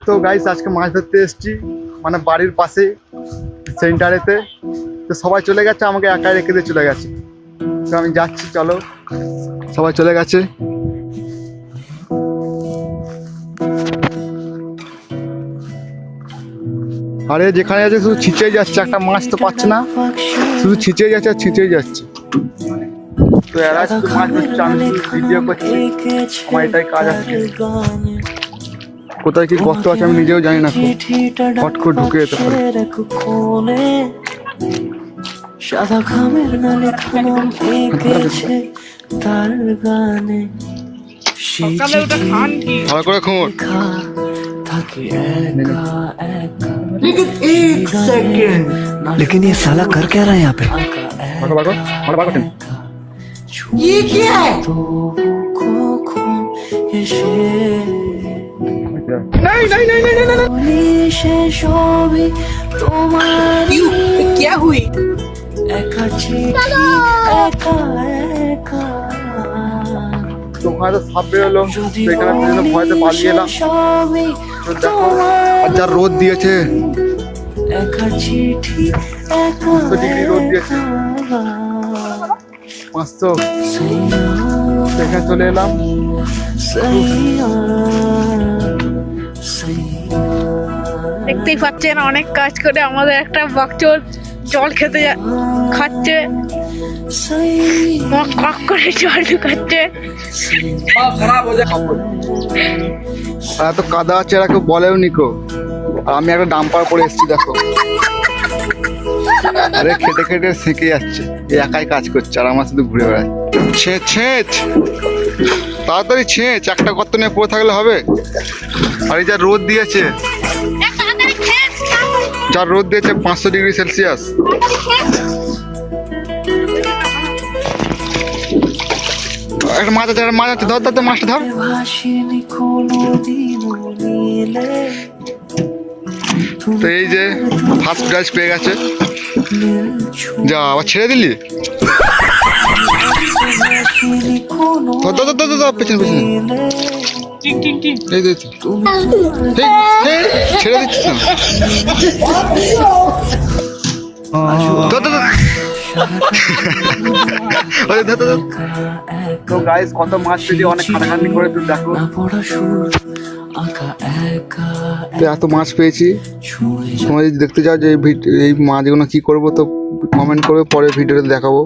তো গাইস আজকে মাছ ধরতে এসেছি, মানে বাড়ির পাশে সেন্টারেতে। তো সবাই চলে গেছে, আমাকে একাই রেখে দিয়ে চলে গেছে। তো আমি যাচ্ছি, চলো। সবাই চলে গেছে। আরে যেখানে আছে শুধু ছিঁচেই যাচ্ছে, একটা মাছ তো পাচ্ছে না, শুধু ছিঁচেই যাচ্ছে আর ছিঁচেই যাচ্ছে। তো এরা শুধু মাছ ধরছে, আমি শুধু ভিডিও করছি, আমার এটাই কাজ আছে। কোথায় কি গর্ত আছে আমি নিজেও জানি না, হট করে ঢুকে যেতে পারে। সাদা খামের নালে খানাম এঁকেছে তার গানে। সকালে ওটা খান কি ভালো করে খোঁড়। থাকে একা একা। एक सेकंड लेकिन ये साला कर क्या रहा है यहाँ पे? ये क्या है? नहीं नहीं नहीं नहीं नहीं क्यों? क्या हुई? তো ওখানে সাপ বেরোলো, সেখানে ভয়তে পালিয়ে এলাম। তো দেখো আর যা রোদ দিয়েছে, 500 ডিগ্রি রোদ দিয়েছে, 500। সেখানে চলে এলাম। দেখতেই পাচ্ছেন অনেক কাজ করে আমাদের একটা বাকচোর জল খেতে খাচ্ছে, মক মক করে জল ঢুকাচ্ছে। আর এত কাদা আছে, এরা কেউ বলেও নিকো। আর আমি একটা ডাম্পার করে এসেছি, দেখো। আরে খেটে খেটে শিখে যাচ্ছে, একাই কাজ করছে আর আমার শুধু ঘুরে বেড়াচ্ছে। ছেঁচ তাড়াতাড়ি ছেঁচ, একটা গর্ত নিয়ে পড়ে থাকলে হবে? আর এই যা রোদ দিয়েছে, যা রোদ দিয়েছে 500 ডিগ্রি সেলসিয়াস। একটা মাছ আছে, একটা মাছ আছে, ধর ধর মাছটা ধর। তো এই যে ফার্স্ট প্রাইজ পেয়ে গেছে। যা আবার ছেড়ে দিলি, পেছনে পেছনে এই ছেড়ে দিচ্ছিস না। তো গাইস কত মাছ পেয়েছি, অনেক খাটাখাটি করে তুই দেখো। তো এত মাছ পেয়েছি, তোমরা যদি দেখতে চাও যে এই মাছগুলো কি করবো, তো কমেন্ট করবে, পরে ভিডিওতে দেখাবো।